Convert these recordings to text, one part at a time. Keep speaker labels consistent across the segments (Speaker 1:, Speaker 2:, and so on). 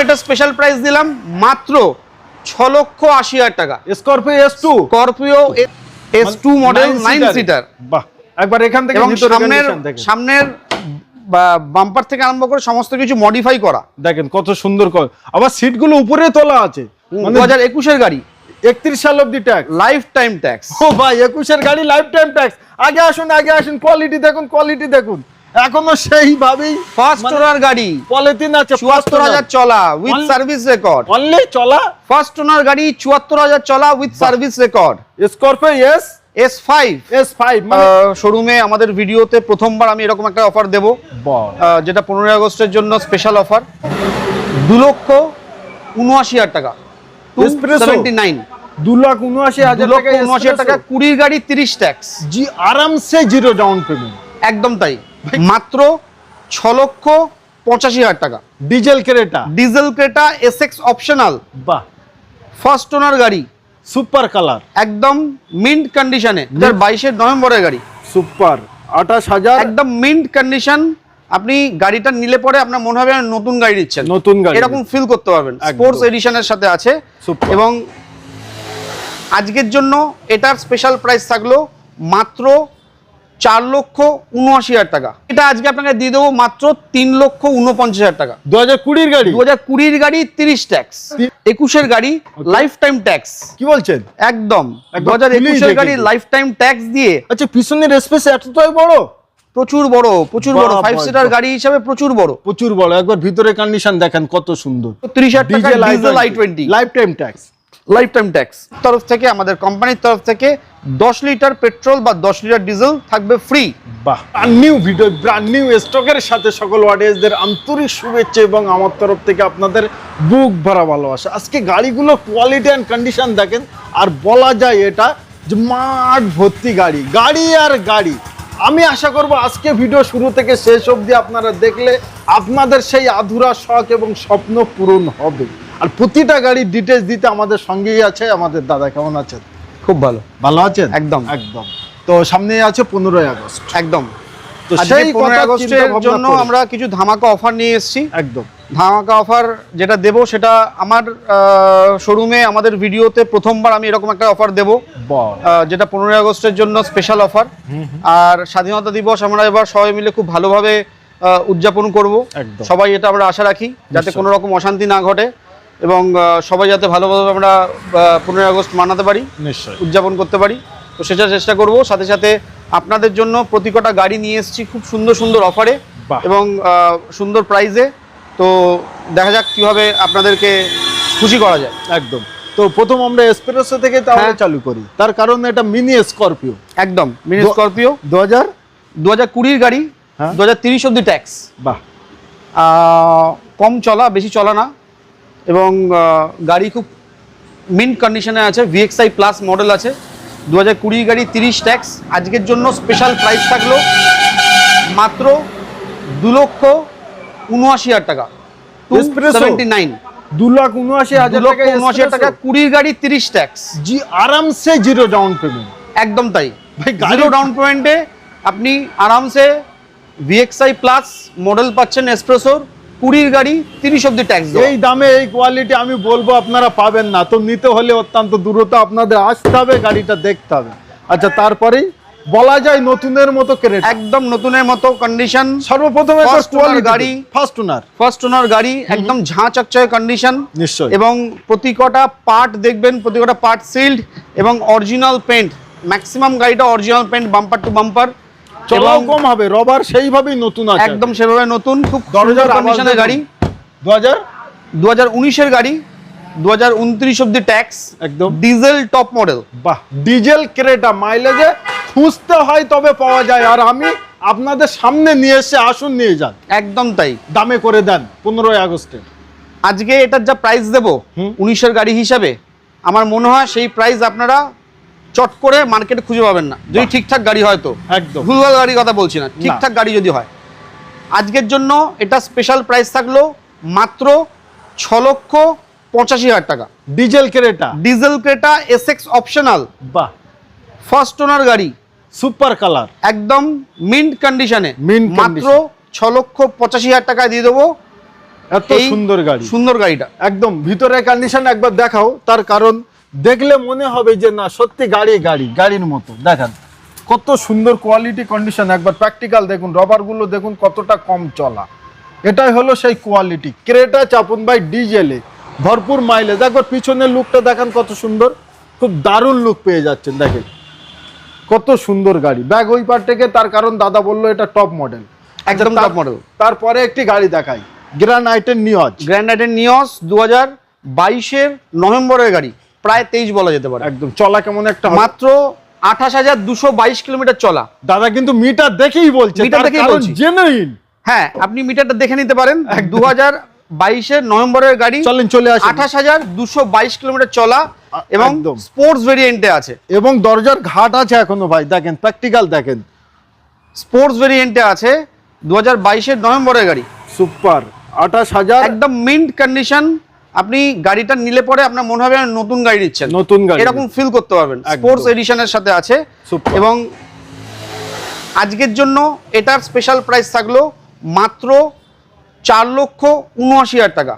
Speaker 1: এটা special price দিলাম মাত্র 6,80,000 টাকা।
Speaker 2: Scorpio S2,
Speaker 1: Scorpio S2 model 9 seater.
Speaker 2: বাহ, একবার এখান থেকে
Speaker 1: সামনের বাম্পার থেকে আরম্ভ করে সমস্ত কিছু মডিফাই করা,
Speaker 2: দেখেন কত সুন্দর। আবার সিট গুলো উপরে তোলা আছে,
Speaker 1: 2021 এর গাড়ি,
Speaker 2: 31 সাল অবধি ট্যাক্স,
Speaker 1: লাইফ টাইম ট্যাক্স।
Speaker 2: ও ভাই 21 এর গাড়ি, লাইফ টাইম ট্যাক্স। আগে আসুন, কোয়ালিটি দেখুন এখনো সেইভাবেই।
Speaker 1: ফার্স্ট ওনার গাড়ি,
Speaker 2: পলিথিন আছে,
Speaker 1: 74,000 চলা উইথ সার্ভিস রেকর্ড।
Speaker 2: অনলি চলা
Speaker 1: ফার্স্ট ওনার গাড়ি, 74,000 চলা with service record.
Speaker 2: Scorpio
Speaker 1: S5 শোরুমে আমাদের ভিডিওতে প্রথমবার আমি এরকম একটা অফার দেব, যেটা 15 আগস্টের জন্য স্পেশাল অফার। 2,79,000 টাকা, 279,
Speaker 2: 2,79,000
Speaker 1: টাকা। 20 গাড়ি 30 ট্যাক্স,
Speaker 2: জি আরামসে জিরো ডাউন পেমেন্ট,
Speaker 1: একদম তাই। মাত্র 6,85,000 টাকা।
Speaker 2: ডিজেল ক্রেটা
Speaker 1: SX অপশনাল,
Speaker 2: বাহ,
Speaker 1: ফার্স্ট ওনার গাড়ি,
Speaker 2: সুপার কালার,
Speaker 1: একদম মিন্ট কন্ডিশনে, 2022 নভেম্বরের গাড়ি,
Speaker 2: সুপার 28,000,
Speaker 1: একদম মিন্ট কন্ডিশন। আপনি গাড়িটা নিলে পরে আপনার মনে হবে নতুন গাড়ি দিচ্ছেন,
Speaker 2: নতুন গাড়ি
Speaker 1: এরকম ফিল করতে পারবেন। স্পোর্টস এডিশনের সাথে আছে। এবং আজকের জন্য এটার স্পেশাল প্রাইস থাকলো মাত্র 4,79,000 টাকা। এটা আজকে আপনাকে দিয়ে দেবো মাত্র 3,49,000 টাকা।
Speaker 2: 2020 গাড়ি,
Speaker 1: 2020 গাড়ি 30 ট্যাক্স, 21 গাড়ি লাইফ টাইম ট্যাক্স।
Speaker 2: কি বলছেন?
Speaker 1: একদম 2021 গাড়ি লাইফ টাইম ট্যাক্স দিয়ে।
Speaker 2: আচ্ছা, পিছনের স্পেস এতটাই বড়?
Speaker 1: প্রচুর বড় 5 সিটার গাড়ি হিসাবে প্রচুর বড়।
Speaker 2: একবার ভিতরে কন্ডিশন দেখেন কত সুন্দর।
Speaker 1: 30,000 টাকা diesel i20
Speaker 2: life time tax,
Speaker 1: তরফ থেকে, আমাদের কোম্পানির তরফ থেকে 10 লিটার পেট্রোল বা 10 লিটার ডিজেল থাকবে ফ্রি।
Speaker 2: বাহ, নিউ ভিডিও, ব্র্যান্ড নিউ স্টকের সাথে সকল অডিয়েন্সদের আন্তরিক শুভেচ্ছা এবং আমার তরফ থেকে আপনাদের বুক ভরা ভালোবাসা। আজকে গাড়িগুলো কোয়ালিটি অ্যান্ড কন্ডিশন দেখেন, আর বলা যায় এটা যে মাঠ ভর্তি গাড়ি আর গাড়ি। আমি আশা করব আজকে ভিডিও শুরু থেকে শেষ অবধি আপনারা দেখলে আপনাদের সেই আধুরা শখ এবং স্বপ্ন পূরণ হবে। আর প্রতিটা গাড়ির ডিটেলস দিতে আমাদের সঙ্গেই আছে আমাদের দাদা। কেমন আছেন?
Speaker 1: খুব ভালো
Speaker 2: আছেন?
Speaker 1: একদম।
Speaker 2: তো সামনেই আছে 15 আগস্ট,
Speaker 1: একদম।
Speaker 2: তো সেই
Speaker 1: 15 আগস্টের জন্য আমরা কিছু ধামাকা অফার নিয়ে এসেছি।
Speaker 2: একদম
Speaker 1: ধামাকা অফার যেটা দেব সেটা আমার শোরুমে, আমাদের ভিডিওতে প্রথমবার আমি এরকম একটা অফার দেব, যেটা 15 আগস্টের জন্য স্পেশাল অফার। আর স্বাধীনতা দিবস আমরা এবার সবাই মিলে খুব ভালোভাবে উদযাপন করব। সবাই এটা আমরা আশা রাখি যাতে কোনো রকম অশান্তি না ঘটে এবং সবাই যাতে ভালোভাবে আমরা 15 আগস্ট মানাতে পারি, উদযাপন করতে পারি। তো সেটা চেষ্টা করব। সাথে সাথে আপনাদের জন্য প্রতি কটা গাড়ি নিয়ে এসেছি খুব সুন্দর অফারে এবং সুন্দর প্রাইসে। তো দেখা যাক কিভাবে আপনাদেরকে খুশি করা যায়।
Speaker 2: একদম। তো প্রথম আমরা এসপ্রেসো থেকে তাহলে চালু করি, তার কারণ এটা মিনি স্করপিও।
Speaker 1: একদম মিনি স্করপিও 2020 গাড়ি, 2030 অবধি ট্যাক্স।
Speaker 2: বাহ,
Speaker 1: কম চলা, বেশি চলা না, এবং গাড়ি খুব মিন্ট কন্ডিশনে আছে। VXI প্লাস মডেল আছে, 2020 গাড়ি 30 ট্যাক্স। আজকের জন্য স্পেশাল প্রাইস থাকলো মাত্র 2,79,000 টাকা, 279,
Speaker 2: 2,79,000
Speaker 1: টাকা। 20 গাড়ি 30 ট্যাক্স,
Speaker 2: জি আরামসে জিরো ডাউন পেমেন্ট।
Speaker 1: একদম তাই ভাই, জিরো ডাউন পেমেন্টে আপনি আরামসে VXI প্লাস মডেল পাচ্ছেন এসপ্রেসোর। 20 গাড়ি 30 অবধি ট্যাক্স।
Speaker 2: এই দামে এই কোয়ালিটি আমি বলবো আপনারা পাবেন না। তো নিতে হলে অত্যন্ত দূরত্ব আপনাদের আসতে হবে, গাড়িটা দেখতে হবে। আচ্ছা, তারপরেই বলা যায় নতুনের মতো ক্রেটা,
Speaker 1: একদম নতুনের মতো কন্ডিশন।
Speaker 2: সর্বপ্রথমে
Speaker 1: গাড়ি, ফার্স্ট ওনার গাড়ি, একদম ঝাঁ চকচকে কন্ডিশন
Speaker 2: নিশ্চয়ই।
Speaker 1: এবং প্রতি কটা পার্ট দেখবেন, প্রতি কটা পার্ট সিল্ড এবং অরিজিনাল পেন্ট। ম্যাক্সিমাম গাড়িটা original paint, bumper to bumper.
Speaker 2: চলাও কম হবে, রবার সেইভাবেই নতুন আছে,
Speaker 1: একদম সেভাবে নতুন, খুব সুন্দর কন্ডিশনের গাড়ি। 2019 এর গাড়ি, 2029 অবধি ট্যাক্স, একদম ডিজেল টপ মডেল।
Speaker 2: বাহ, ডিজেল ক্রেটা মাইলেজে খুঁজতে হয় তবে পাওয়া যায়, আর আমি আপনাদের সামনে নিয়ে এসে আসুন নিয়ে যান।
Speaker 1: একদম তাই,
Speaker 2: দামে করে দেন 15 আগস্টে।
Speaker 1: আজকে এটার যা প্রাইস দেবো 19 এর গাড়ি হিসাবে, আমার মনে হয় সেই প্রাইস আপনারা চট করে মার্কেটে খুঁজে পাবেন না, যদি ঠিকঠাক গাড়ি হয়। তো
Speaker 2: একদম
Speaker 1: ভুলভাল গাড়ির কথা বলছি না, ঠিকঠাক গাড়ি যদি হয়। আজকের জন্য এটা স্পেশাল প্রাইস থাকলো মাত্র 6,85,000 টাকা।
Speaker 2: ডিজেল ক্রেটা
Speaker 1: SX অপশনাল,
Speaker 2: বাহ,
Speaker 1: ফার্স্ট ওনার গাড়ি,
Speaker 2: সুপার কালার,
Speaker 1: একদম মিন্ট কন্ডিশনে, মাত্র 6,85,000 টাকায় দিয়ে দেবো।
Speaker 2: এত সুন্দর গাড়ি,
Speaker 1: সুন্দর গাড়িটা
Speaker 2: একদম ভিতরে কন্ডিশন একবার দেখাও, তার কারণ দেখলে মনে হবে যে না সত্যি গাড়ির মতো। দেখেন কত সুন্দর কোয়ালিটি কন্ডিশন, একবার প্র্যাকটিক্যাল দেখুন, রবারগুলো দেখুন কতটা কম চলা, এটাই হলো সেই কোয়ালিটি। ক্রেটা চাপুন ভাই ডিজেলে, ভরপুর মাইলেজ। একবার পিছনের লুকটা দেখেন কত সুন্দর, খুব দারুণ লুক পেয়ে যাচ্ছেন। দেখেন কত সুন্দর গাড়ি, ব্যাগ ওই পার থেকে, তার কারণ দাদা বললো এটা টপ মডেল,
Speaker 1: একদম টপ মডেল।
Speaker 2: তারপরে একটি গাড়ি দেখাই, গ্র্যান্ড আইটেন নিয়জ 2022-এর নভেম্বরের গাড়ি, প্রায় 23 বলা যেতে পারে। একদম চলা কেমন একটা,
Speaker 1: মাত্র 28,222 কিলোমিটার চলা।
Speaker 2: দাদা কিন্তু মিটার দেখেই বলছে,
Speaker 1: মিটার দেখেই বলছি,
Speaker 2: জেনুইন।
Speaker 1: হ্যাঁ আপনি মিটারটা দেখে নিতে পারেন। 2022-এর নভেম্বরের গাড়ি,
Speaker 2: চলে আসুন।
Speaker 1: 28,222 কিলোমিটার চলা এবং
Speaker 2: একদম
Speaker 1: স্পোর্টস ভেরিয়েন্টে আছে,
Speaker 2: এবং দরজার ঘাট আছে এখনো ভাই, দেখেন প্র্যাকটিক্যাল দেখেন,
Speaker 1: স্পোর্টস ভেরিয়েন্টে আছে। 2022-এর নভেম্বরের গাড়ি,
Speaker 2: সুপার। 28,000
Speaker 1: একদম মিন্ট কন্ডিশন। আপনি গাড়িটা নিলে পরে আপনার মনে হবে নতুন গাড়ি নিচ্ছেন,
Speaker 2: নতুন গাড়ি,
Speaker 1: এরকম ফিল করতে পারবেন। স্পোর্টস এডিশনের সাথে আছে। এবং আজকের জন্য এটার স্পেশাল প্রাইস থাকলো মাত্র 4,79,000 টাকা,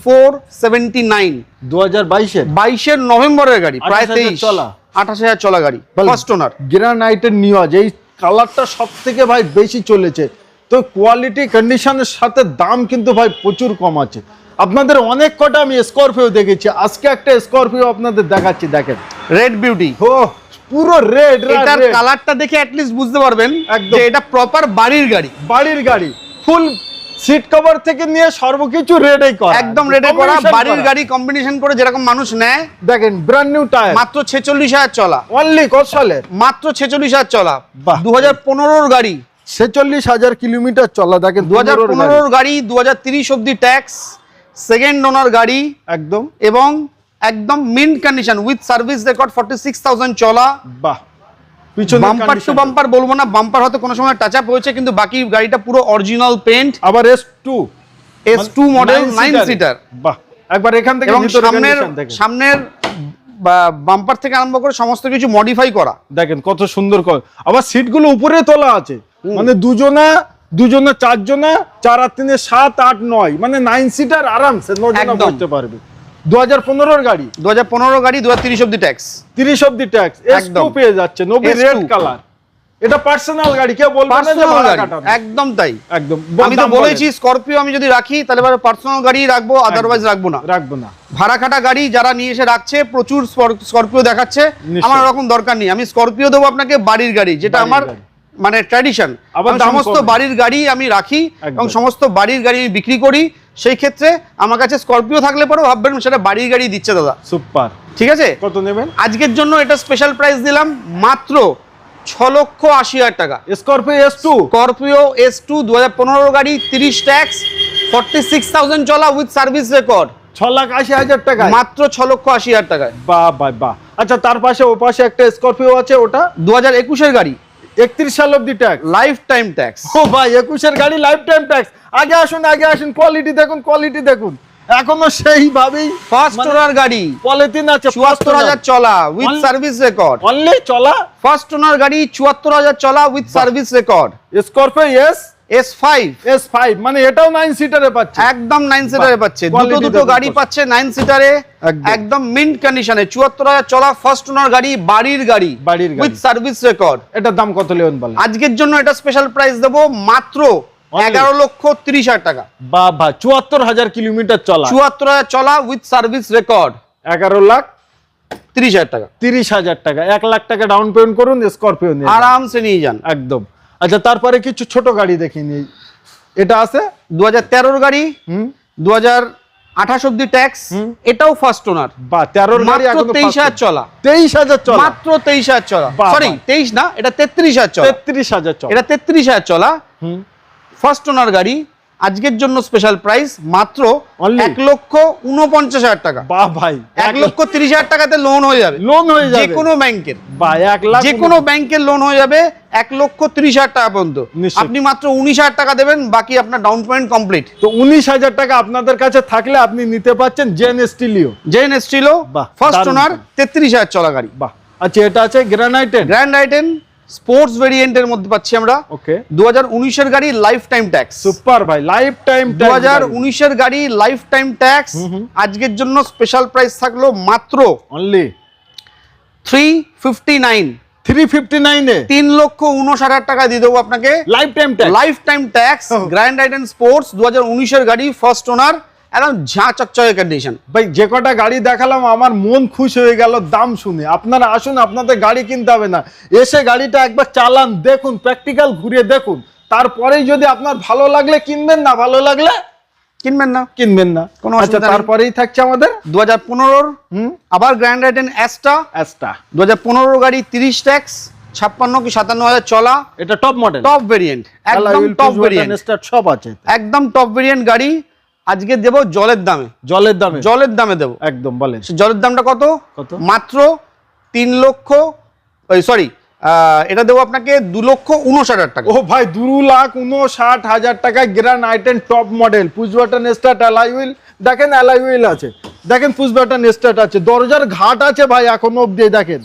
Speaker 1: 479।
Speaker 2: 2022-এর
Speaker 1: নভেম্বরের গাড়ি, প্রায়
Speaker 2: 28,000 চলা,
Speaker 1: 28,000 চলা গাড়ি, ফার্স্ট ওনার।
Speaker 2: গ্র্যান্ড আইটেন নিয়জ, এই কালারটা সব থেকে ভাই বেশি চলেছে, তো কোয়ালিটি কন্ডিশনের সাথে দাম কিন্তু ভাই প্রচুর কম আছে। আপনাদের অনেক কটা আমি স্করপিও দেখেছি, আজকে একটা স্করপিও আপনাদের দেখাচ্ছি। দেখেন
Speaker 1: রেড বিউটি,
Speaker 2: ও পুরো রেড,
Speaker 1: এটার কালারটা দেখে অ্যাটলিস্ট বুঝতে পারবেন যে এটা প্রপার বাড়ির গাড়ি।
Speaker 2: ফুল সিট কভার থেকে নিয়ে সর্বকিছু রেডই করা,
Speaker 1: একদম রেডে করা, বাড়ির গাড়ি কম্বিনেশন করে যেরকম মানুষ নেয়।
Speaker 2: দেখেন ব্র্যান্ড নিউ টায়ার,
Speaker 1: মাত্র 46,000 চলা,
Speaker 2: অনলি কত সালের,
Speaker 1: মাত্র 46,000 চলা,
Speaker 2: বাহ।
Speaker 1: 2015-র গাড়ি,
Speaker 2: 46,000 কিলোমিটার চলা। দেখেন
Speaker 1: 2015-র গাড়ি, 2030 অব্দি ট্যাক্স, সেকেন্ড ওনার গাড়ি
Speaker 2: একদম,
Speaker 1: এবং একদম mint condition with service record, 46,000 চলা।
Speaker 2: বাহ। পিছনে
Speaker 1: বাম্পার টু বাম্পার বলবো না, বাম্পার হয়তো কোনো সময় টাচ আপ হয়েছে, কিন্তু বাকি গাড়িটা পুরো অরিজিনাল পেন্ট।
Speaker 2: আবার S2
Speaker 1: মডেল 9 সিটার।
Speaker 2: বাহ, একবার এখান থেকে
Speaker 1: এবং
Speaker 2: ভিতরে condition দেখেন।
Speaker 1: সামনের বাম্পার থেকে আরম্ভ করে সমস্ত কিছু মডিফাই করা,
Speaker 2: দেখেন কত সুন্দর। আবার সিটগুলো উপরে তোলা আছে, মানে দুজনা চারজনা, 4 আর 3 7 8 9, মানে 9 সিটার আরামসে 9 জন বসতে পারবে। 2015-র গাড়ি,
Speaker 1: 2015 গাড়ি, 2030 অব্দি ট্যাক্স,
Speaker 2: 30 অব্দি ট্যাক্স, S2 পেয়ে যাচ্ছে, 90 রেড কালার। এটা পার্সোনাল গাড়ি, কেউ বলবে না যে ভাড়া কাটানো,
Speaker 1: একদম তাই,
Speaker 2: একদম।
Speaker 1: আমি তো বলেছি স্করপিও আমি যদি রাখি তাহলে পার্সোনাল গাড়ি রাখবো, আদারওয়াইজ রাখবো না। ভাড়া খাটা গাড়ি যারা নিয়ে এসে রাখছে, প্রচুর স্করপিও দেখাচ্ছে, আমার ওরকম দরকার নেই। আমি স্করপিও দেবো আপনাকে বাড়ির গাড়ি, যেটা আমার মানে ট্র্যাডিশন। সমস্ত বাড়ির গাড়ি আমি রাখি এবং সমস্ত বাড়ির গাড়ি আমি বিক্রি করি। সেই ক্ষেত্রে আমার কাছে স্করপিও থাকলে পরেও ভাববেন সেটা বাড়ির গাড়ি দিচ্ছে দাদা।
Speaker 2: সুপার,
Speaker 1: ঠিক আছে।
Speaker 2: কত নেবেন?
Speaker 1: আজকের জন্য এটা স্পেশাল প্রাইস দিলাম মাত্র 6,80,000 টাকা। স্করপিও S2 2015 গাড়ি, 30 ট্যাক্স, 46,000 চলা উইথ সার্ভিস রেকর্ড,
Speaker 2: 6,80,000 টাকা,
Speaker 1: মাত্র 6,80,000 টাকায়।
Speaker 2: বাহ বাহ বাহ। আচ্ছা, তার পাশে ও পাশে একটা স্করপিও আছে, ওটা
Speaker 1: 2021-এর গাড়ি,
Speaker 2: 31 সাল অবধি ট্যাক্স,
Speaker 1: লাইফ টাইম ট্যাক্স।
Speaker 2: ও ভাই, 21-এর গাড়ি লাইফ টাইম ট্যাক্স। আগে আসুন, কোয়ালিটি দেখুন, এখনো সেইভাবেই
Speaker 1: ফার্স্ট ওনার গাড়ি,
Speaker 2: পলিথিন আছে,
Speaker 1: 74,000 চলা উইথ সার্ভিস রেকর্ড,
Speaker 2: অনলি চলা।
Speaker 1: ফার্স্ট ওনার গাড়ি, 74,000 চলা with service record.
Speaker 2: Scorpio
Speaker 1: S5,
Speaker 2: মানে এটাও 9 সিটারে পাচ্ছে,
Speaker 1: একদম 9 সিটারে পাচ্ছে। দুটো গাড়ি পাচ্ছে 9 সিটারে, একদম মিন্ট কন্ডিশনে, 74,000 চলা, ফার্স্ট ওনার গাড়ি, বাড়ির গাড়ি উইথ সার্ভিস রেকর্ড।
Speaker 2: এটার দাম কত নেবেন বলেন?
Speaker 1: আজকের জন্য এটা স্পেশাল প্রাইস দেবো মাত্র 11,30,000 টাকা।
Speaker 2: বাবা, 74,000 কিলোমিটার চলা,
Speaker 1: 74,000 চলা উইথ সার্ভিস রেকর্ড,
Speaker 2: 11,30,000
Speaker 1: টাকা,
Speaker 2: 30,000 টাকা, 1 লাখ টাকা ডাউন পেমেন্ট করুন, স্করপিও নিয়ে
Speaker 1: আরামসে নিয়ে যান
Speaker 2: একদম। আচ্ছা, তারপরে কিছু ছোট গাড়ি দেখিনি, এটা আছে
Speaker 1: 2013-র গাড়ি, 2028 অব্দি ট্যাক্স, এটাও ফার্স্ট ওনার।
Speaker 2: বা 13-র গাড়ি,
Speaker 1: মাত্র 23,000 চলা,
Speaker 2: 23,000 চলা,
Speaker 1: মাত্র 23,000 চলা, সরি 23 না, এটা 33,000 চলা,
Speaker 2: 33,000 চলা,
Speaker 1: এটা 33,000 চলা, ফার্স্ট ওনার গাড়ি। আজকের জন্য স্পেশাল প্রাইস মাত্র 1,49,000 টাকা।
Speaker 2: বাহ ভাই,
Speaker 1: 1,30,000 টাকাতে লোন হয়ে যাবে, যে কোনো ব্যাংকের, যে কোনো ব্যাংকের লোন হয়ে যাবে 1,30,000 টাকা পর্যন্ত। আপনি মাত্র 19,000 টাকা দেবেন, বাকি আপনার ডাউন পেমেন্ট কমপ্লিট।
Speaker 2: তো 19,000 টাকা আপনাদের কাছে থাকলে আপনি নিতে পাচ্ছেন জেন স্টিলো,
Speaker 1: ফার্স্ট ওনার, 33,000 চলা গাড়ি।
Speaker 2: বাহ। আচ্ছা, এটা আছে গ্র্যান্ড আইটেন,
Speaker 1: স্পোর্টস ভেরিয়েন্টের মধ্যে পাচ্ছি আমরা।
Speaker 2: ওকে,
Speaker 1: 2019 এর গাড়ি লাইফ টাইম ট্যাক্স।
Speaker 2: সুপার ভাই, লাইফ টাইম
Speaker 1: 2019 এর গাড়ি লাইফ টাইম ট্যাক্স। আজকের জন্য স্পেশাল প্রাইস থাকলো মাত্র
Speaker 2: অনলি
Speaker 1: 359
Speaker 2: 359 এ
Speaker 1: 3,59,000 টাকা দিয়ে দেবো আপনাকে
Speaker 2: life time tax.
Speaker 1: Life time tax. Grand আইটেন sports 2019 এর গাড়ি, ফার্স্ট ওনার, একদম ঝাঁ চকচকে কন্ডিশন।
Speaker 2: ভাই যে কটা গাড়ি দেখালাম আমার মন খুশ হয়ে গেল দাম শুনে। আপনারা আসুন, আপনাদের গাড়ি কিনতে হবে না, এসে গাড়িটা একবার চালান, দেখুন, প্র্যাকটিক্যাল ঘুরিয়ে দেখুন, তারপরেই যদি আপনার ভালো লাগলে কিনবেন, না ভালো লাগলে
Speaker 1: কিনবেন না,
Speaker 2: কিনবেন না।
Speaker 1: কোনো
Speaker 2: আচ্ছা,
Speaker 1: অসুবিধা নেই।
Speaker 2: তারপরেই থাকছে আমাদের
Speaker 1: 2015 আবার গ্র্যান্ড আইটেন অ্যাস্টা। 2015 গাড়ি 30 ট্যাক্স, 56 কি 57,000 চলা।
Speaker 2: এটা টপ মডেল,
Speaker 1: টপ ভেরিয়েন্ট, একদম টপ ভেরিয়েন্ট,
Speaker 2: সব আছে,
Speaker 1: একদম টপ ভেরিয়েন্ট গাড়ি। আজকে দেব জলের দামে,
Speaker 2: জলের দামে,
Speaker 1: জলের দামে দেব
Speaker 2: একদম। বলেন
Speaker 1: জলের দামটা কত?
Speaker 2: কত?
Speaker 1: মাত্র 3 লক্ষ, সরি, এটা দেবো আপনাকে 2,59,000 টাকা।
Speaker 2: ও ভাই, 2,59,000 টাকা grand আইটেন top model, push button start, alloy wheel দেখেন, অ্যালয় হুইল আছে, দেখেন পুশ বাটন স্টার্ট আছে, দরজার ঘাট আছে ভাই এখনো অব্দি, দেখেন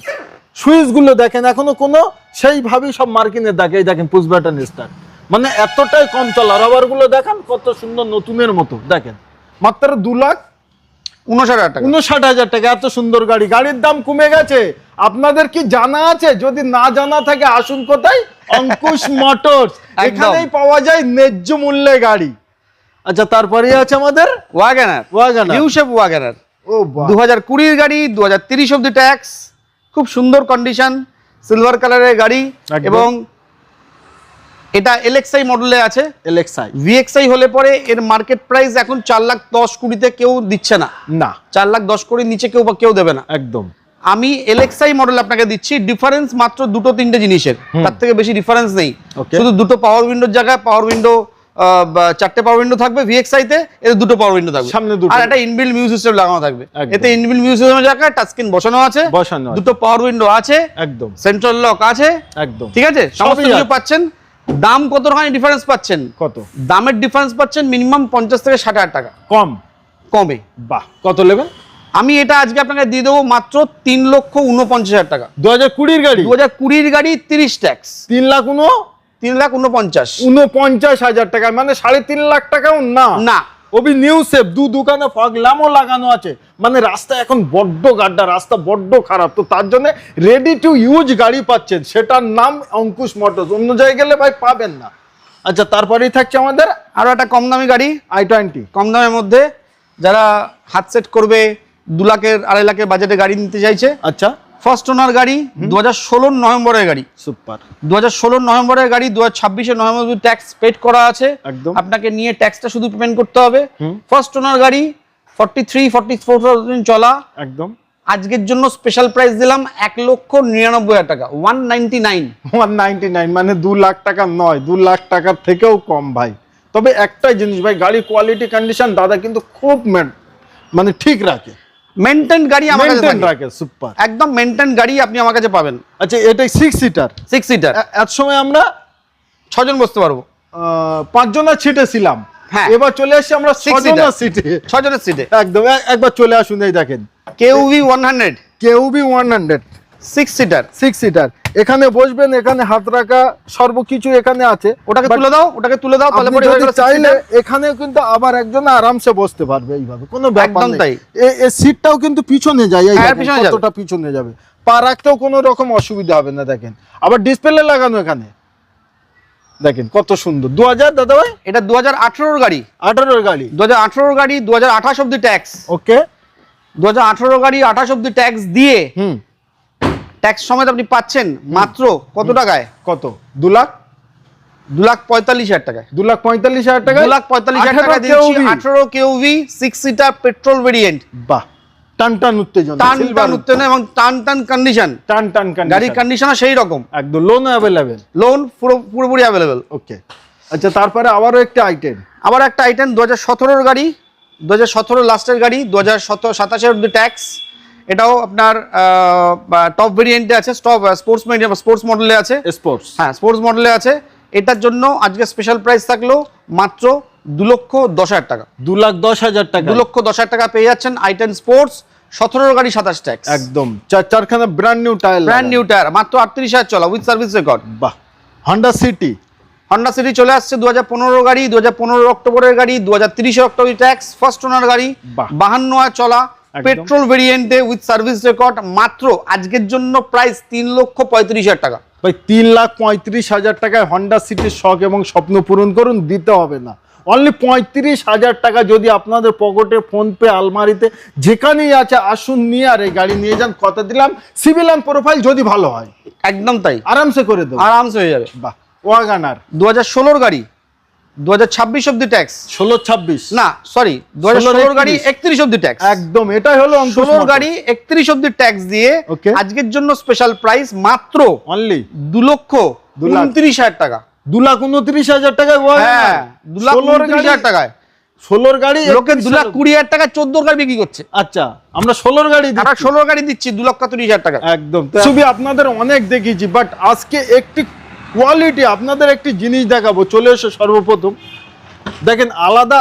Speaker 2: সুইচ গুলো দেখেন এখনো কোনো সেইভাবেই সব মার্কিনে দেখে, দেখেন পুশ বাটন স্টার্ট, মানে এতটাই কম চলা। রবার গুলো দেখেন কত সুন্দর, নতুনের মতো, দেখেন মাত্র
Speaker 1: 2,59,000 টাকা।
Speaker 2: 59,000 টাকা, এত সুন্দর গাড়ি। গাড়ির দাম কমে গেছে, আপনাদের কি জানা আছে? যদি না জানা থাকে আসুন কোথায়, অঙ্কুশ মোটরস, এখানেই পাওয়া যায় ন্যায্য মূল্যে গাড়ি। আচ্ছা, তারপরে আছে আমাদের
Speaker 1: ওয়াগনার, নিউ শেপ ওয়াগনার।
Speaker 2: ও বাহ,
Speaker 1: 2020 এর গাড়ি, 2030 অব্দি ট্যাক্স, খুব সুন্দর কন্ডিশন, সিলভার কালারের গাড়ি।
Speaker 2: একদম।
Speaker 1: এবং এটা এলএক্সআই মডেলে আছে।
Speaker 2: এলএক্সআই
Speaker 1: ভিএক্সআই হলে পরে এর মার্কেট প্রাইস এখন 4,10,20,000 কেউ দিচ্ছে না,
Speaker 2: না,
Speaker 1: 4,10,20,000 নিচে কেউ দেবে না।
Speaker 2: একদম।
Speaker 1: আমি এলএক্সআই মডেল আপনাকে দিচ্ছি, ডিফারেন্স মাত্র 2-3টে জিনিসের, তার থেকে বেশি ডিফারেন্স নেই।
Speaker 2: Okay.
Speaker 1: শুধু দুটো পাওয়ার উইন্ডোর জায়গায় পাওয়ার উইন্ডো, 4টে পাওয়ার উইন্ডো থাকবে ভিএক্সআই তে, এতে 2টো পাওয়ার উইন্ডো থাকবে,
Speaker 2: সামনে দুটো।
Speaker 1: আর একটা ইনবিল্ট মিউজিক সিস্টেম লাগানো থাকবে।
Speaker 2: একদম।
Speaker 1: এতে ইনবিল্ট মিউজিক সিস্টেমের জায়গায় টাচ স্ক্রিন বসানো আছে, দুটো পাওয়ার উইন্ডো আছে,
Speaker 2: একদম
Speaker 1: সেন্ট্রাল লক আছে,
Speaker 2: একদম,
Speaker 1: ঠিক আছে, সমস্ত
Speaker 2: সবই
Speaker 1: কিছু
Speaker 2: আছে।
Speaker 1: পাচ্ছেন। দাম কতখানি ডিফারেন্স পাচ্ছেন?
Speaker 2: কত
Speaker 1: দামের ডিফারেন্স পাচ্ছেন মিনিমাম 50 থেকে 60,000 টাকা
Speaker 2: কম,
Speaker 1: কমে।
Speaker 2: বাহ, কত নেবেন?
Speaker 1: আমি এটা আজকে আপনাকে দিয়ে দেবো মাত্র 3,49,000 টাকা।
Speaker 2: 2020 গাড়ি,
Speaker 1: 2020 গাড়ি 30 ট্যাক্স,
Speaker 2: 3,49,000
Speaker 1: 3,49,000
Speaker 2: টাকা, মানে 3.5 লাখ টাকাও না।
Speaker 1: না,
Speaker 2: ওবি নিউ সেফ, দোকানে ফগ ল্যাম্পও লাগানো আছে, মানে রাস্তা এখন বড্ড গাড্ডা, রাস্তা বড্ড খারাপ, তো তার জন্য রেডি টু ইউজ গাড়ি পাচ্ছেন, সেটার নাম অঙ্কুশ মোটরস, অন্য জায়গায় গেলে ভাই পাবেন না। আচ্ছা, তারপরেই থাকছে আমাদের
Speaker 1: আরো একটা কম দামি গাড়ি,
Speaker 2: i20,
Speaker 1: কম দামের মধ্যে যারা হাত সেট করবে, 2 লাখের 2.5 লাখের বাজেটে গাড়ি নিতে চাইছে।
Speaker 2: আচ্ছা,
Speaker 1: ফার্স্ট ওনার গাড়ি, 2016 নভেম্বরের গাড়ি,
Speaker 2: সুপার,
Speaker 1: 2016 নভেম্বরের গাড়ি, 2026 নভেম্বর ট্যাক্স পেড করা আছে,
Speaker 2: একদম।
Speaker 1: আপনাকে নিয়ে ট্যাক্সটা শুধু পেমেন্ট করতে হবে। ফার্স্ট ওনার গাড়ি, 43-44,000 চলা,
Speaker 2: একদম।
Speaker 1: আজকের জন্য স্পেশাল প্রাইস দিলাম 1,99,000 টাকা, 199।
Speaker 2: 199, মানে 2 লাখ টাকা নয়, 2 লাখ টাকার থেকেও কম ভাই। তবে একটাই জিনিস ভাই, গাড়ি কোয়ালিটি কন্ডিশন দাদা কিন্তু খুব মানে ঠিক রাখে,
Speaker 1: মেইনটেইন গাড়ি আমার কাছে থাকে,
Speaker 2: রাখে, সুপার,
Speaker 1: একদম মেইনটেইন গাড়ি আপনি আমার কাছে পাবেন।
Speaker 2: আচ্ছা, এটাই 6 সিটার,
Speaker 1: 6 সিটার,
Speaker 2: এত সময় আমরা
Speaker 1: 6 জন বসতে পারবো।
Speaker 2: 5 জনের সিটে ছিলাম,
Speaker 1: হ্যাঁ।
Speaker 2: এবার চলে আসছি আমরা 6 জনের সিটে,
Speaker 1: 6 জনের সিটে,
Speaker 2: একদম। একবার চলে আসুন, এই দেখেন
Speaker 1: কেউভি 100,
Speaker 2: কেউবি 100,
Speaker 1: 6 সিটার।
Speaker 2: 6 সিটার, এখানে বসবেন, এখানে হাত রাখা সর্বকিছু এখানে আছে।
Speaker 1: ওটাকে
Speaker 2: But
Speaker 1: তুলে দাও, ওটাকে তুলে দাও, তাহলে
Speaker 2: আপনি
Speaker 1: পরে হয়ে
Speaker 2: যদি
Speaker 1: গেল 6
Speaker 2: চাইলে
Speaker 1: সিটার।
Speaker 2: এখানে কিন্তু আবার একজন আরামসে বসতে পারবে, এইভাবে কোনো ব্যাপার
Speaker 1: একদম
Speaker 2: নেই।
Speaker 1: তাই।
Speaker 2: এই সিটটাও কিন্তু পিছনে যায়, এই
Speaker 1: হ্যাঁ,
Speaker 2: দেখেন
Speaker 1: পিছনে যাবে।
Speaker 2: কতটা পিছনে যাবে, পা রাখতেও কোনো রকম অসুবিধা হবে না। দেখেন আবার ডিসপ্লে লাগানো এখানে, দেখেন কত সুন্দর। 2000 দাদা ভাই,
Speaker 1: এটা 2018 গাড়ি,
Speaker 2: 18 গাড়ি,
Speaker 1: 2018 গাড়ি, 2028 অব্দি ট্যাক্স।
Speaker 2: ওকে,
Speaker 1: 2018 গাড়ি 28 অব্দি ট্যাক্স দিয়ে, ট্যাক্স সমেত আপনি পাচ্ছেন মাত্র কত টাকায়?
Speaker 2: কত? 2 লাখ,
Speaker 1: 2,45,000 টাকায়,
Speaker 2: 2,45,000 টাকা,
Speaker 1: 2,45,000 টাকা দিচ্ছি। 18 কেউভি 6 সিটার পেট্রোল ভেরিয়েন্ট,
Speaker 2: বাহ, টান টান উত্তেজনা,
Speaker 1: টান টান উত্তেজনা এবং টান টান কন্ডিশন,
Speaker 2: টান টান
Speaker 1: গাড়ির কন্ডিশনও সেই রকম,
Speaker 2: একদম। লোন অ্যাভেলেবেল,
Speaker 1: লোন পুরোপুরি অ্যাভেলেবেল।
Speaker 2: ওকে। আচ্ছা, তারপরে আবারও একটা আইটেম,
Speaker 1: আবার একটা আইটেম 2017 গাড়ি, 2017 লাস্টের গাড়ি, 2027 অব্দি ট্যাক্স। এটাও আপনার টপ ভেরিয়েন্টে আছে, স্পোর্টস মডেলে আছে,
Speaker 2: স্পোর্টস,
Speaker 1: হ্যাঁ স্পোর্টস মডেলে আছে। এটার জন্য আজকে স্পেশাল প্রাইস থাকলো মাত্র 2,10,000 টাকা,
Speaker 2: 2,10,000 টাকা,
Speaker 1: 2,10,000 টাকা পেয়ে যাচ্ছেন i10 স্পোর্টস, 17 গাড়ি 27 ট্যাক্স,
Speaker 2: একদম চারখানা brand new tyre,
Speaker 1: brand new tyre, মাত্র 38,000 চলা উইথ সার্ভিস রেকর্ড।
Speaker 2: বাহ। হন্ডা সিটি
Speaker 1: চলে আসছে 2015 গাড়ি, 2015 অক্টোবরের গাড়ি, 2030 অক্টোবর ট্যাক্স, ফার্স্ট ওনার গাড়ি,
Speaker 2: বাহ।
Speaker 1: 52 চলা, পেট্রোল ভেরিয়েন্টে উইথ সার্ভিস রেকর্ড। মাত্র আজকের জন্য প্রাইস 3,35,000 টাকা।
Speaker 2: ভাই 3,35,000 টাকায় হন্ডা সিটির শখ এবং স্বপ্ন পূরণ করুন, দিতে হবে না। অনলি 35,000 টাকা যদি আপনাদের পকেটে, ফোনপে, আলমারিতে যেখানেই আছে, আসুন নিয়ে আর এই গাড়ি নিয়ে যান। কথা দিলাম সিভিল অ্যান্ড প্রোফাইল যদি ভালো হয়,
Speaker 1: একদম তাই,
Speaker 2: আরামসে করে দেবো,
Speaker 1: আরামসে হয়ে যাবে।
Speaker 2: বাহ। ওয়াগানার
Speaker 1: 2016 গাড়ি, 2026 অব্দি ট্যাক্স,
Speaker 2: 16-26
Speaker 1: না সরি 2016 গাড়ি 31 অব্দি ট্যাক্স,
Speaker 2: একদম এটাই হলো
Speaker 1: 16 গাড়ি 31 অব্দি ট্যাক্স দিয়ে
Speaker 2: Okay.
Speaker 1: আজকের জন্য স্পেশাল প্রাইস মাত্র
Speaker 2: অনলি
Speaker 1: 2,29,000 টাকা।
Speaker 2: 2,29,000 টাকায়
Speaker 1: হ্যাঁ, 2,29,000 টাকায়।
Speaker 2: 16 গাড়ি
Speaker 1: লোকে 2,20,000 টাকা 14 গাড়ি বিক্রি করছে,
Speaker 2: আচ্ছা আমরা 16 গাড়ি দিচ্ছি।
Speaker 1: আমরা 16 গাড়ি দিচ্ছি 2,30,000 টাকা।
Speaker 2: একদম ছবি আপনাদের অনেক দেখিয়েছি, বাট আজকে একটি কোয়ালিটি আপনাদের একটি জিনিস দেখাবো। চলে এসে সর্বপ্রথম দেখেন, আলাদা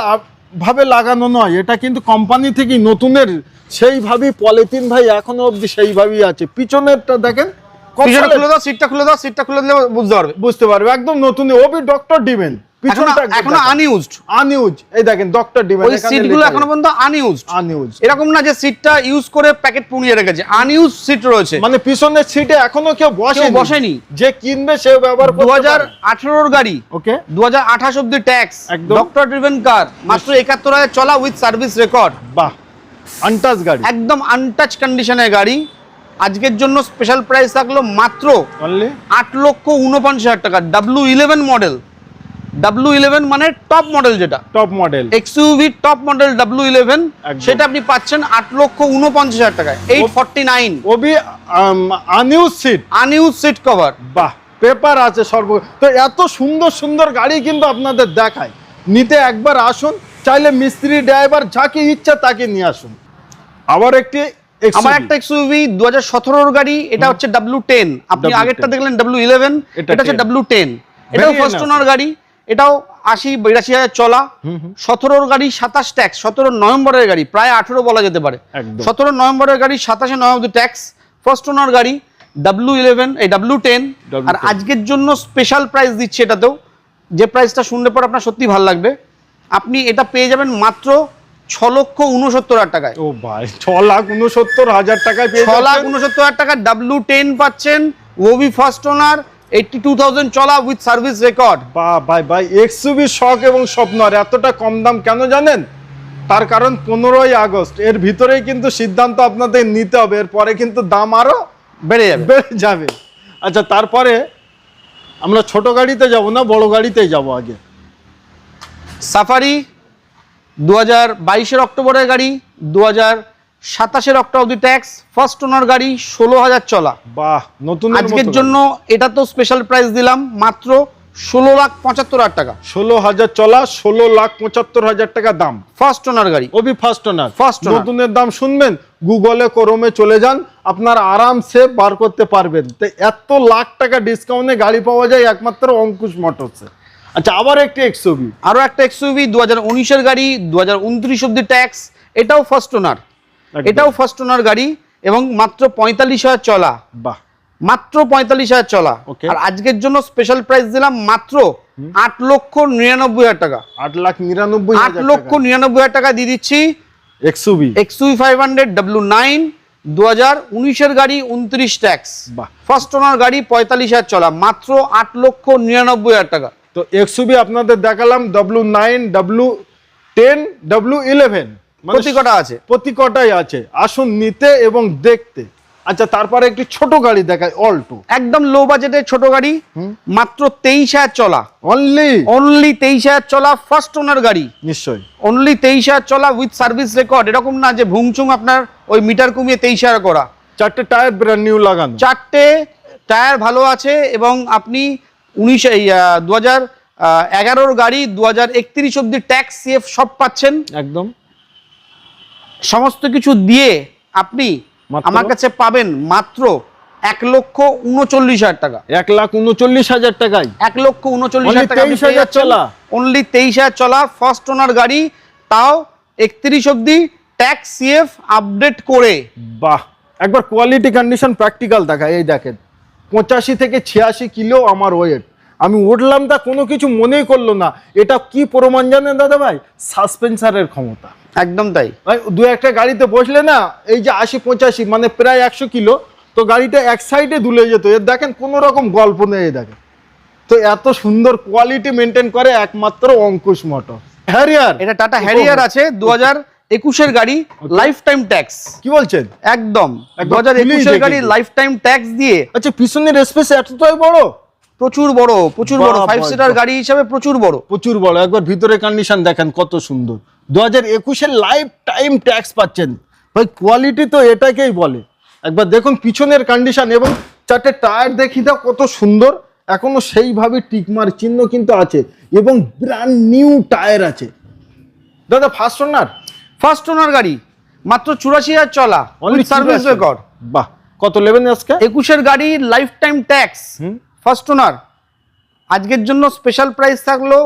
Speaker 2: ভাবে লাগানো নয়, এটা কিন্তু কোম্পানি থেকে নতুনের সেইভাবেই পলিথিন ভাই এখনো অবধি সেইভাবেই আছে। পিছনেরটা দেখেন,
Speaker 1: পিছনে খুলে দাও, সিটটা খুলে দাও, সিটটা খুলে দিলে বুঝতে পারবে
Speaker 2: একদম নতুন। ওবি ডক্টর ডিমেন,
Speaker 1: এখনো আনইউজড,
Speaker 2: আনইউজ। এই দেখেন ডক্টর ডিমেন,
Speaker 1: ওই সিটগুলো এখনো পর্যন্ত আনইউজ। এরকম না যে সিটটা ইউজ করে প্যাকেট পুড়িয়ে রেখেছে, আনইউজ সিট রয়েছে।
Speaker 2: মানে পিছনের সিটে এখনো কেউ বসেনি, যে কিনবে সে ব্যবহার করতে পারে।
Speaker 1: 2018 গাড়ি,
Speaker 2: ওকে
Speaker 1: 2028 অব্দি ট্যাক্স,
Speaker 2: একদম।
Speaker 1: ডক্টর ড্রিভেন কার, মাত্র 71,000 চলা উইথ সার্ভিস রেকর্ড।
Speaker 2: বাহ, আনটাচ গাড়ি,
Speaker 1: একদম আনটাচ কন্ডিশনের গাড়ি। আজকের জন্য স্পেশাল প্রাইস থাকলো মাত্র
Speaker 2: অনলি
Speaker 1: 8,49,000 টাকা। W11 মডেল, W11 মানে টপ মডেল, যেটা
Speaker 2: top model
Speaker 1: XUV top model W11,
Speaker 2: একদম।
Speaker 1: সেটা আপনি পাচ্ছেন 8,49,000 টাকায়, 849।
Speaker 2: ওবি unused seat,
Speaker 1: unused seat cover.
Speaker 2: বাহ, পেপার আছে সর্ব। তো এত সুন্দর সুন্দর গাড়ি কিন্তু আপনাদের দেখায়, নিতে একবার আসুন, চাইলে মিস্ত্রি ড্রাইভার যাকে ইচ্ছা তাকে নিয়ে আসুন। আবার একটি
Speaker 1: আমার একটা XUV 2017 গাড়ি, এটা হচ্ছে W10। আপনি
Speaker 2: W10
Speaker 1: আগেরটা দেখলেন W11,
Speaker 2: এটা
Speaker 1: এটা হচ্ছে
Speaker 2: 10
Speaker 1: W10। এটাও
Speaker 2: Very
Speaker 1: ফার্স্ট
Speaker 2: nice.
Speaker 1: ওনার গাড়ি, এটাও 80-82,000 চলা। 17 গাড়ি 27 ট্যাক্স, 17 নভেম্বরের গাড়ি, প্রায় 18 বলা যেতে পারে।
Speaker 2: একদম।
Speaker 1: 17 নভেম্বরের গাড়ি, 27 নভেম্বর ট্যাক্স, ফার্স্ট ওনার গাড়ি, W11 এই W10। আর আজকের জন্য স্পেশাল প্রাইস দিচ্ছে এটাতেও, যে প্রাইসটা শুনলে পর আপনার সত্যি ভালো লাগবে। আপনি এটা পেয়ে যাবেন মাত্র 6,69,000 টাকায়।
Speaker 2: ও ভাই 6,69,000 টাকায় পেয়ে যাচ্ছেন।
Speaker 1: 6,69,000 টাকা W10 পাচ্ছেন, ওবি ফার্স্ট ওনার, 82,000 চলা উইথ সার্ভিস রেকর্ড।
Speaker 2: বাহ ভাই ভাই, এক্সইউভি শখ এবং স্বপ্ন। আর এতটা কম দাম কেন জানেন? তার কারণ 15ই আগস্ট, এর ভিতরেই কিন্তু সিদ্ধান্ত আপনাদের নিতে হবে, এরপরে কিন্তু দাম আরো
Speaker 1: বেড়ে
Speaker 2: যাবে। আচ্ছা, তারপরে আমরা ছোট গাড়িতে যাব না, বড় গাড়িতেই যাব আগে।
Speaker 1: সাফারি 2022 অক্টোবরের গাড়ি, 2027 অক্টোবর ট্যাক্স, ফার্স্ট ওনার গাড়ি, 16,000 চলা।
Speaker 2: বাহ, নতুন।
Speaker 1: আজকের জন্য এটা তো স্পেশাল প্রাইস দিলাম মাত্র 16,75,000 টাকা।
Speaker 2: 16,000 চলা, 16,75,000 টাকা দাম।
Speaker 1: ফার্স্ট ওনার গাড়ি,
Speaker 2: ওবি ফার্স্ট ওনার।
Speaker 1: First owner.
Speaker 2: নতুনের দাম শুনবেন, গুগলে ক্রোমে চলে যান, আপনারা আরামসে বার করতে পারবেন। তো এত লাখ টাকা ডিসকাউন্টে গাড়ি পাওয়া যায় একমাত্র অঙ্কুশ মোটরসে। আচ্ছা, আবার একটি এক্সইউভি,
Speaker 1: আরো একটা XUV 2019 গাড়ি, 2029 অব্দি ট্যাক্স, এটাও ফার্স্ট ওনার, এটাও ফার্স্ট ওনার গাড়ি এবং মাত্র 45,000 চলা।
Speaker 2: বাহ,
Speaker 1: মাত্র 45,000 চলা।
Speaker 2: Okay.
Speaker 1: আর আজকের জন্য স্পেশাল প্রাইস দিলাম মাত্র 8,99,000 টাকা।
Speaker 2: 8,99,000
Speaker 1: 8,99,000 টাকা দিয়ে দিচ্ছি
Speaker 2: এক্সইউভি
Speaker 1: XUV 500 W9, 2019 গাড়ি, 29 ট্যাক্স,
Speaker 2: বাহ।
Speaker 1: ফার্স্ট ওনার গাড়ি, 45,000 চলা, মাত্র 8,99,000 টাকা।
Speaker 2: তো এক্সইউভি আপনাদের দেখালাম W9, W10, W11,
Speaker 1: প্রতি কটা আছে,
Speaker 2: প্রতি কটাই আছে। আসুন নিতে এবং দেখতে। আচ্ছা, তারপরে একটি ছোট গাড়ি দেখায়, অল্টো,
Speaker 1: একদম লো বাজেটের ছোট গাড়ি, মাত্র 23,000 চলা।
Speaker 2: অনলি
Speaker 1: 23,000 চলা, ফার্স্ট ওনার গাড়ি,
Speaker 2: নিশ্চয়ই।
Speaker 1: অনলি 23,000 চলা উইথ সার্ভিস রেকর্ড। এরকম না যে ভুংচুং আপনার ওই মিটার কমিয়ে 23,000 করা।
Speaker 2: 4টে টায়ার ব্র্যান্ড নিউ লাগানো,
Speaker 1: 4টে টায়ার ভালো আছে এবং আপনি 2011 গাড়ি, 2031 অব্দি ট্যাক্স CF সব পাচ্ছেন।
Speaker 2: একদম
Speaker 1: সমস্ত কিছু দিয়ে আপনি
Speaker 2: মাত্র?
Speaker 1: আমার কাছে পাবেন মাত্র 1,39,000 টাকা।
Speaker 2: 1,39,000 টাকায়
Speaker 1: 1,39,000 টাকা।
Speaker 2: 23,000 চলা,
Speaker 1: অনলি 23,000 চলা, ফার্স্ট ওনার গাড়ি, তাও 31 অব্দি ট্যাক্স সিএফ আপডেট করে।
Speaker 2: বাহ, একবার কোয়ালিটি কন্ডিশন প্র্যাকটিক্যাল দেখা। এই দেখেন 85 থেকে 86 কিলো আমার ওয়েট, আমি উঠলাম তা কোনো কিছু মনেই করলো না। এটা কি প্রমাণ জানেন দাদা ভাই? সাসপেন্সারের ক্ষমতা।
Speaker 1: একদম তাই।
Speaker 2: ভাই দু একটা গাড়িতে বসলে না, এই যে 80-85 মানে প্রায় 100 কিলো, তো গাড়িটা এক সাইডে দুলে যেত। এর দেখেন কোনো রকম গল্প নেই। দেখেন তো এত সুন্দর কোয়ালিটি মেনটেন করে একমাত্র অঙ্কুশ মোটর। হ্যারিয়ার,
Speaker 1: এটা টাটা হ্যারিয়ার আছে 2021 এর গাড়ি, লাইফ টাইম ট্যাক্স।
Speaker 2: কি বলছেন?
Speaker 1: একদম
Speaker 2: একবার
Speaker 1: 2021 এর গাড়ি
Speaker 2: খুলেই
Speaker 1: লাইফ টাইম ট্যাক্স দিয়ে।
Speaker 2: আচ্ছা, পিছনের স্পেস এতটাই বড়?
Speaker 1: প্রচুর বড়, প্রচুর বড়,
Speaker 2: বাহ,
Speaker 1: 5
Speaker 2: বাহ,
Speaker 1: সিটার
Speaker 2: বাহ।
Speaker 1: গাড়ি হিসাবে প্রচুর বড়।
Speaker 2: প্রচুর বড়। একবার ভিতরে কন্ডিশন দেখেন কত সুন্দর। 2021 এর লাইফ টাইম ট্যাক্স পাচ্ছেন ভাই, কোয়ালিটি তো এটাকেই বলে। একবার দেখুন পিছনের কন্ডিশন এবং 4টে টায়ার দেখি দাও কত সুন্দর, এখনো সেইভাবে টিকমার চিহ্ন কিন্তু আছে এবং ব্র্যান্ড নিউ টায়ার আছে। দাদা ফার্স্ট ওনার?
Speaker 1: ফার্স্ট ওনার গাড়ি, মাত্র 84,000 চলা, সার্ভিস রেকর্ড।
Speaker 2: বাহ, কত নেবেন আজকে?
Speaker 1: 21 এর গাড়ি, life time tax, first owner. আজকের জন্য স্পেশাল প্রাইস থাকলো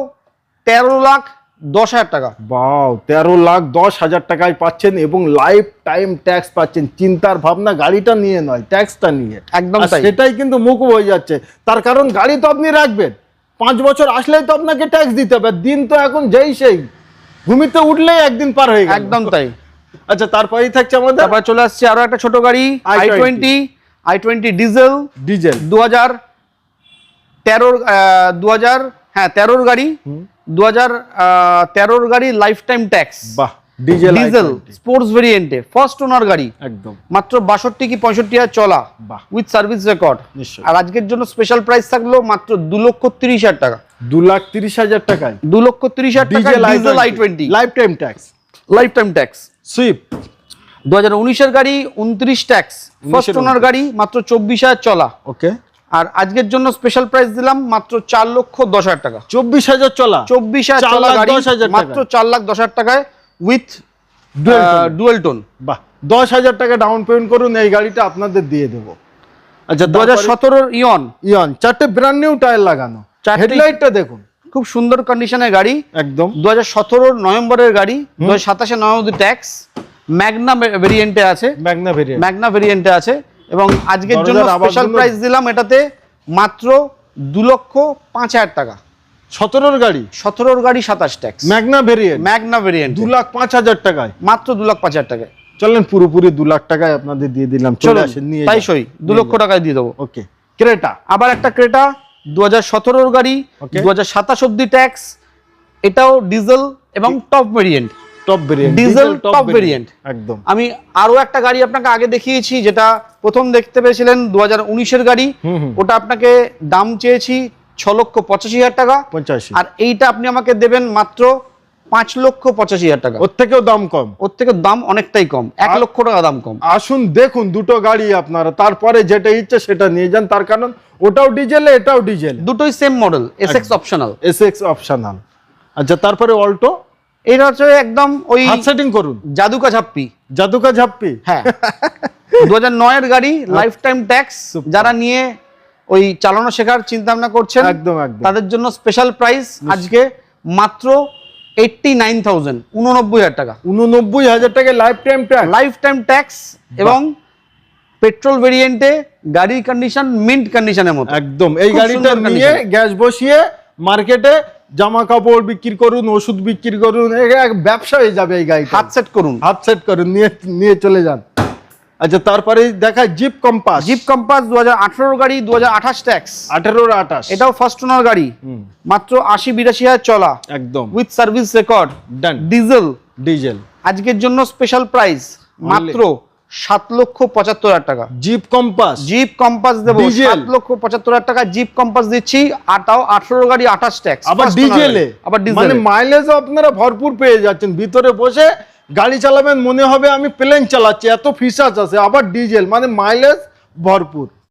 Speaker 1: 13,10,000 টাকা।
Speaker 2: বাও, 13,10,000 টাকায় পাচ্ছেন এবং লাইফ টাইম ট্যাক্স পাচ্ছেন। চিন্তার ভাবনা গাড়িটা নিয়ে নয়, ট্যাক্সটা নিয়ে।
Speaker 1: একদম
Speaker 2: আর
Speaker 1: তাই।
Speaker 2: সেটাই কিন্তু মুখ হয়ে যাচ্ছে, তার কারণ গাড়ি তো আপনি রাখবেন 5 বছর, আসলেই তো আপনাকে ট্যাক্স দিতে হবে। দিন তো এখন যেই সেই, ঘুমিতে উঠলেই একদিন পার হয়ে গেল।
Speaker 1: একদম তাই।
Speaker 2: আচ্ছা, তারপরেই থাকছে আমাদের,
Speaker 1: তারপরে চলে আসছে আরো একটা ছোট গাড়ি, i20 ডিজেল,
Speaker 2: ডিজেল
Speaker 1: 2013 গাড়ি, 2013 গাড়ি, লাইফ টাইম ট্যাক্স।
Speaker 2: বাহ, ডিজেল
Speaker 1: ডিজেল স্পোর্টস ভেরিয়েন্টে, ফার্স্ট ওনার গাড়ি,
Speaker 2: একদম
Speaker 1: মাত্র 62 কি 65,000 চলা,
Speaker 2: বাহ,
Speaker 1: উইথ সার্ভিস রেকর্ড।
Speaker 2: নিশ্চয়ই।
Speaker 1: আর আজকের জন্য স্পেশাল প্রাইস থাকলো মাত্র 2,30,000 টাকা।
Speaker 2: 2,30,000 টাকায়
Speaker 1: 2,30,000 টাকা diesel i20
Speaker 2: life time tax.
Speaker 1: Life time tax.
Speaker 2: Swift
Speaker 1: 2019 এর গাড়ি, 29 ট্যাক্স, ফার্স্ট ওনার গাড়ি, মাত্র 24,000 চলা।
Speaker 2: ওকে।
Speaker 1: আর আজকের জন্য স্পেশাল প্রাইস দিলাম মাত্র 4,10,000 টাকা।
Speaker 2: 24,000 চলা,
Speaker 1: 24,000 চলা গাড়ি,
Speaker 2: 4,10,000
Speaker 1: মাত্র 4,10,000 টাকায় উইথ
Speaker 2: Dual
Speaker 1: ডুয়েল টোন।
Speaker 2: বাহ, 10,000 টাকা ডাউন পেমেন্ট করুন, এই গাড়িটা আপনাদের দিয়ে দেবো। আচ্ছা,
Speaker 1: 2017 ইয়ন,
Speaker 2: 4টে ব্র্যান্ড নিউ টায়ার লাগানো, হেডলাইটটা দেখুন
Speaker 1: খুব সুন্দর কন্ডিশনের গাড়ি,
Speaker 2: একদম।
Speaker 1: 2017 নভেম্বরের গাড়ি, 2027 নভেম্বর ট্যাক্স, ম্যাগনা ভেরিয়েন্টে আছে, ম্যাগনা ভেরিয়েন্টে আছে। এবং আজকের জন্য স্পেশাল প্রাইস দিলাম এটাতে মাত্র 2,05,000 টাকা।
Speaker 2: 17 গাড়ি,
Speaker 1: 17 গাড়ি, 27 tax,
Speaker 2: Magna variant,
Speaker 1: Magna variant,
Speaker 2: 2,05,000 টাকায়,
Speaker 1: মাত্র 2,05,000 টাকায়।
Speaker 2: চলেন পুরোপুরি 2 লাখ টাকায় আপনাদের দিয়ে দিলাম। চলে আসেন, নিয়ে
Speaker 1: তাই সই 2 লক্ষ টাকায় দিয়ে দেবো।
Speaker 2: ওকে। ক্রেটা,
Speaker 1: আবার একটা ক্রেটা, 2017 গাড়ি, 2027 অব্দি ট্যাক্স, এটাও ডিজেল এবং top variant,
Speaker 2: top variant,
Speaker 1: diesel top variant.
Speaker 2: একদম।
Speaker 1: আমি আরো একটা গাড়ি আপনাকে আগে দেখিয়েছি, যেটা প্রথম দেখতে পেয়েছিলেন 2019 এর গাড়ি, ওটা আপনাকে দাম চেয়েছি 6,85,000 টাকা,
Speaker 2: 85।
Speaker 1: আর এইটা আপনি আমাকে দেবেন মাত্র 5,85,000 টাকা।
Speaker 2: ওর থেকেও দাম কম,
Speaker 1: ওর থেকে দাম অনেকটাই কম, 1 লক্ষ টাকা দাম কম।
Speaker 2: আসুন দেখুন দুটো গাড়ি আপনারা, তারপরে যেটা ইচ্ছে সেটা নিয়ে যান, তার কারণ ওটাও ডিজেলে এটাও ডিজেল,
Speaker 1: দুটোই same model, Essex optional.
Speaker 2: Essex optional. আচ্ছা, তারপরে অল্টো,
Speaker 1: এটা হচ্ছে একদম ওই
Speaker 2: হাত সেটিং করুন,
Speaker 1: জাদুকা ঝাপ্পি।
Speaker 2: জাদুকা ঝাপ্পি,
Speaker 1: হ্যাঁ। 2009 এর গাড়ি, লাইফ টাইম ট্যাক্স। যারা নিয়ে ওই চালানো শেখার চিন্তা ভাবনা করছেন,
Speaker 2: একদম একদম,
Speaker 1: তাদের জন্য স্পেশাল প্রাইস আজকে মাত্র 89,000, 89,000 টাকা।
Speaker 2: 89,000 টাকায় life time tax,
Speaker 1: life time tax এবং পেট্রোল ভেরিয়েন্টে, গাড়ির কন্ডিশন মিন্ট কন্ডিশনের মতো
Speaker 2: একদম। এই
Speaker 1: খুব
Speaker 2: গাড়িটা
Speaker 1: সুন্দর
Speaker 2: নিয়ে
Speaker 1: condition।
Speaker 2: গ্যাস বসিয়ে মার্কেটে জামা কাপড় বিক্রি করুন, ওষুধ বিক্রি করুন, ব্যবসা হয়ে যাবে এই গাড়িটা।
Speaker 1: হাত সেট করুন,
Speaker 2: হাত সেট করুন, নিয়ে চলে যান। আচ্ছা, তারপরে দেখায় জিপ কম্পাস।
Speaker 1: জিপ কম্পাস 2018 গাড়ি, 2028 ট্যাক্স,
Speaker 2: 18-28,
Speaker 1: এটাও ফার্স্ট ওনার গাড়ি, মাত্র 80-82,000 চলা,
Speaker 2: একদম
Speaker 1: with service record,
Speaker 2: done.
Speaker 1: Diesel.
Speaker 2: Diesel
Speaker 1: আজকের জন্য স্পেশাল প্রাইস মাত্র 7,75,000 টাকা।
Speaker 2: জিপ কম্পাস,
Speaker 1: জিপ কম্পাস দেবো
Speaker 2: ডিজেল।
Speaker 1: 7,75,000 টাকা জিপ কম্পাস দিচ্ছি, আর তাও 18 গাড়ি, 28 ট্যাক্স,
Speaker 2: আবার ডিজেলে,
Speaker 1: আবার
Speaker 2: মানে
Speaker 1: ডিজেলে।
Speaker 2: মাইলেজও আপনারা ভরপুর পেয়ে যাচ্ছেন। ভিতরে বসে গাড়ি চালাবেন, মনে হবে আমি প্লেন চালাচ্ছি, এত ফিচার্স আছে। আবার ডিজেল, মানে মাইলেজ ভরপুর।